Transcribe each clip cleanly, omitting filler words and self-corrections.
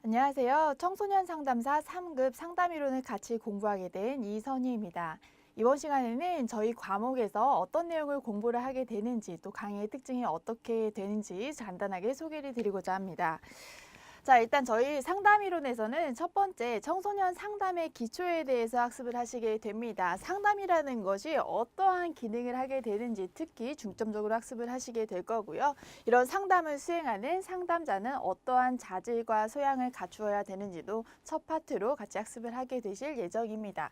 안녕하세요. 청소년 상담사 3급 상담 이론을 같이 공부하게 된 이선희입니다. 이번 시간에는 저희 과목에서 어떤 내용을 공부를 하게 되는지 또 강의의 특징이 어떻게 되는지 간단하게 소개를 드리고자 합니다. 자, 일단 저희 상담 이론에서는 첫 번째 청소년 상담의 기초에 대해서 학습을 하시게 됩니다. 상담이라는 것이 어떠한 기능을 하게 되는지 특히 중점적으로 학습을 하시게 될 거고요. 이런 상담을 수행하는 상담자는 어떠한 자질과 소양을 갖추어야 되는지도 첫 파트로 같이 학습을 하게 되실 예정입니다.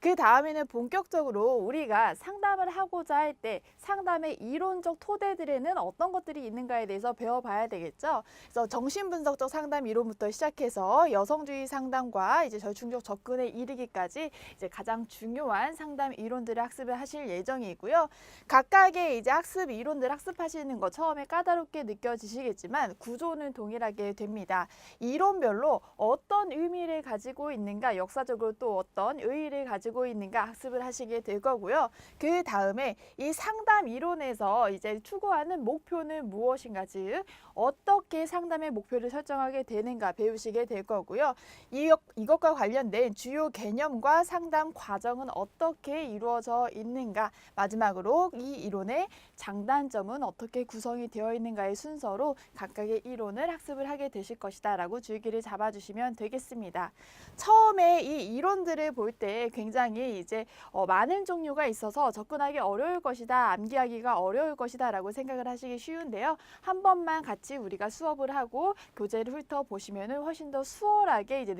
그 다음에는 본격적으로 우리가 상담을 하고자 할 때 상담의 이론적 토대들에는 어떤 것들이 있는가에 대해서 배워봐야 되겠죠. 그래서 정신분석적 상담 이론부터 시작해서 여성주의 상담과 이제 절충적 접근에 이르기까지 이제 가장 중요한 상담 이론들을 학습을 하실 예정이고요. 각각의 이제 학습 이론들 학습하시는 거 처음에 까다롭게 느껴지시겠지만 구조는 동일하게 됩니다. 이론별로 어떤 의미를 가지고 있는가, 역사적으로 또 어떤 의의를 가지고 있는가 학습을 하시게 될 거고요. 그 다음에 이 상담 이론에서 이제 추구하는 목표는 무엇인가, 즉 어떻게 상담의 목표를 설정하게 되는가 배우시게 될 거고요. 이것과 관련된 주요 개념과 상담 과정은 어떻게 이루어져 있는가, 마지막으로 이 이론의 장단점은 어떻게 구성이 되어 있는가의 순서로 각각의 이론을 학습을 하게 되실 것이다 라고 줄기를 잡아주시면 되겠습니다. 처음에 이 이론들을 볼 때 굉장히 이제 많은 종류가 있어서 접근하기 어려울 것이다, 암기하기가 어려울 것이다 라고 생각을 하시기 쉬운데요. 한 번만 같이 우리가 수업을 하고 교재를 훑어보시면 훨씬 더 수월하게 이제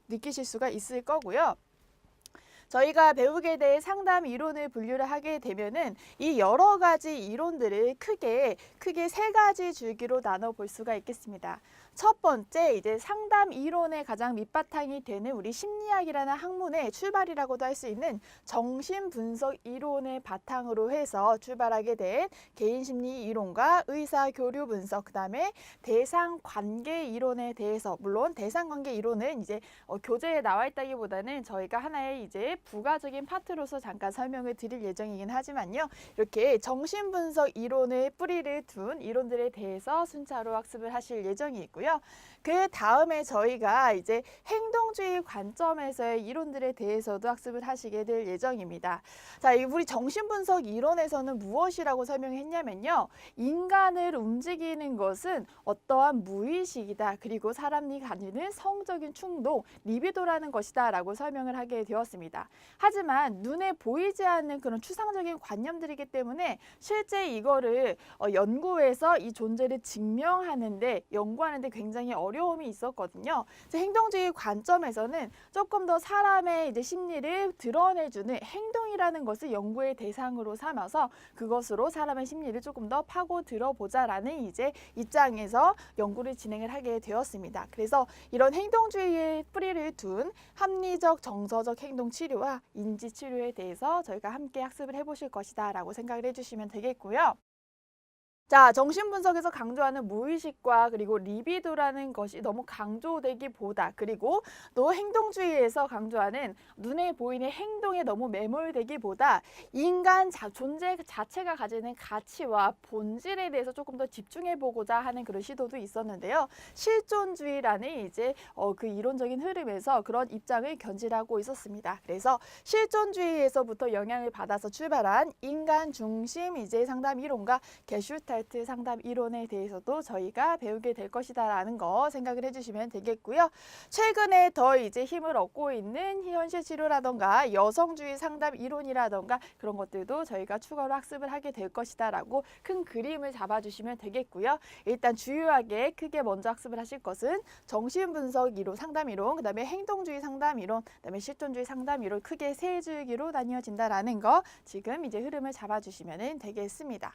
느끼실 수가 있을 거고요. 저희가 배우게 될 상담 이론을 분류를 하게 되면은 이 여러 가지 이론들을 크게 세 가지 줄기로 나눠 볼 수가 있겠습니다. 첫 번째, 이제 상담 이론의 가장 밑바탕이 되는 우리 심리학이라는 학문의 출발이라고도 할 수 있는 정신분석 이론을 바탕으로 해서 출발하게 된 개인심리 이론과 의사교류 분석, 그다음에 대상관계 이론에 대해서, 물론 대상관계 이론은 이제 교재에 나와 있다기보다는 저희가 하나의 이제 부가적인 파트로서 잠깐 설명을 드릴 예정이긴 하지만요. 이렇게 정신분석 이론의 뿌리를 둔 이론들에 대해서 순차로 학습을 하실 예정이 있고요. 그 다음에 저희가 이제 행동주의 관점에서의 이론들에 대해서도 학습을 하시게 될 예정입니다. 자, 우리 정신분석 이론에서는 무엇이라고 설명했냐면요. 인간을 움직이는 것은 어떠한 무의식이다. 그리고 사람이 가지는 성적인 충동, 리비도라는 것이다 라고 설명을 하게 되었습니다. 하지만 눈에 보이지 않는 그런 추상적인 관념들이기 때문에 실제 이거를 연구해서 이 존재를 증명하는데, 연구하는데 굉장히 어려움이 있었거든요. 행동주의 관점에서는 조금 더 사람의 이제 심리를 드러내주는 행동이라는 것을 연구의 대상으로 삼아서 그것으로 사람의 심리를 조금 더 파고 들어보자라는 이제 입장에서 연구를 진행을 하게 되었습니다. 그래서 이런 행동주의의 뿌리를 둔 합리적 정서적 행동 치료와 인지 치료에 대해서 저희가 함께 학습을 해보실 것이다 라고 생각을 해주시면 되겠고요. 자, 정신분석에서 강조하는 무의식과 그리고 리비도라는 것이 너무 강조되기보다, 그리고 또 행동주의에서 강조하는 눈에 보이는 행동에 너무 매몰되기보다 인간 존재 자체가 가지는 가치와 본질에 대해서 조금 더 집중해보고자 하는 그런 시도도 있었는데요. 실존주의라는 이제 그 이론적인 흐름에서 그런 입장을 견지하고 있었습니다. 그래서 실존주의에서부터 영향을 받아서 출발한 인간 중심 이제 상담 이론과 게슈탈트 상담 이론에 대해서도 저희가 배우게 될 것이다라는 거 생각을 해주시면 되겠고요. 최근에 더 이제 힘을 얻고 있는 현실 치료라던가 여성주의 상담 이론이라던가 그런 것들도 저희가 추가로 학습을 하게 될 것이다라고 큰 그림을 잡아주시면 되겠고요. 일단 주요하게 크게 먼저 학습을 하실 것은 정신분석 이론, 상담 이론, 그다음에 행동주의 상담 이론, 그다음에 실존주의 상담 이론, 크게 세 줄기로 나뉘어진다라는 거 지금 이제 흐름을 잡아주시면 되겠습니다.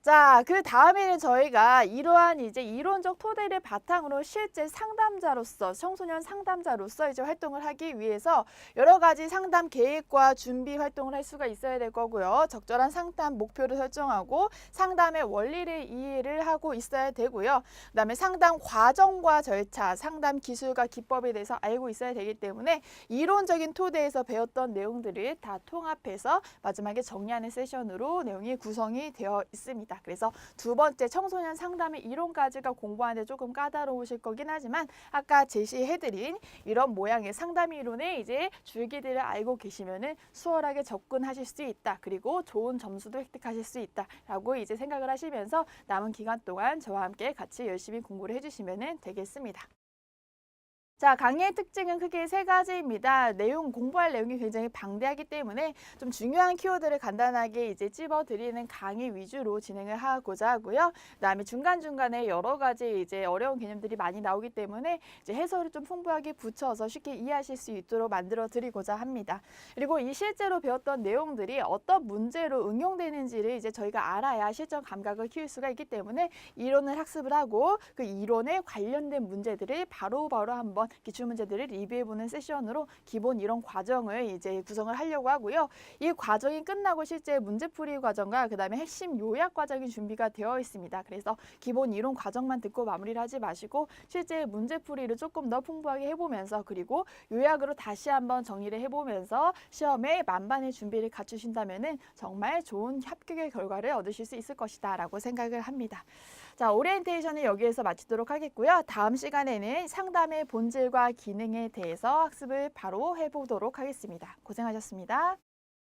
자, 그 다음에는 저희가 이러한 이제 이론적 토대를 바탕으로 실제 상담자로서, 청소년 상담자로서 이제 활동을 하기 위해서 여러 가지 상담 계획과 준비 활동을 할 수가 있어야 될 거고요. 적절한 상담 목표를 설정하고 상담의 원리를 이해를 하고 있어야 되고요. 그다음에 상담 과정과 절차, 상담 기술과 기법에 대해서 알고 있어야 되기 때문에 이론적인 토대에서 배웠던 내용들을 다 통합해서 마지막에 정리하는 세션으로 내용이 구성이 되어 있습니다. 있습니다. 그래서 두 번째 청소년 상담의 이론까지가 공부하는데 조금 까다로우실 거긴 하지만 아까 제시해드린 이런 모양의 상담 이론의 이제 줄기들을 알고 계시면은 수월하게 접근하실 수 있다. 그리고 좋은 점수도 획득하실 수 있다라고 이제 생각을 하시면서 남은 기간 동안 저와 함께 같이 열심히 공부를 해주시면 되겠습니다. 자, 강의의 특징은 크게 세 가지입니다. 공부할 내용이 굉장히 방대하기 때문에 좀 중요한 키워드를 간단하게 이제 찝어드리는 강의 위주로 진행을 하고자 하고요. 그다음에 중간중간에 여러 가지 이제 어려운 개념들이 많이 나오기 때문에 이제 해설을 좀 풍부하게 붙여서 쉽게 이해하실 수 있도록 만들어 드리고자 합니다. 그리고 이 실제로 배웠던 내용들이 어떤 문제로 응용되는지를 이제 저희가 알아야 실전 감각을 키울 수가 있기 때문에 이론을 학습을 하고 그 이론에 관련된 문제들을 바로바로 한번 기출 문제들을 리뷰해보는 세션으로 기본 이론 과정을 이제 구성을 하려고 하고요. 이 과정이 끝나고 실제 문제풀이 과정과 그다음에 핵심 요약 과정이 준비가 되어 있습니다. 그래서 기본 이론 과정만 듣고 마무리를 하지 마시고 실제 문제풀이를 조금 더 풍부하게 해보면서 그리고 요약으로 다시 한번 정리를 해보면서 시험에 만반의 준비를 갖추신다면은 정말 좋은 합격의 결과를 얻으실 수 있을 것이다 라고 생각을 합니다. 자, 오리엔테이션은 여기에서 마치도록 하겠고요. 다음 시간에는 상담의 본질과 기능에 대해서 학습을 바로 해보도록 하겠습니다. 고생하셨습니다.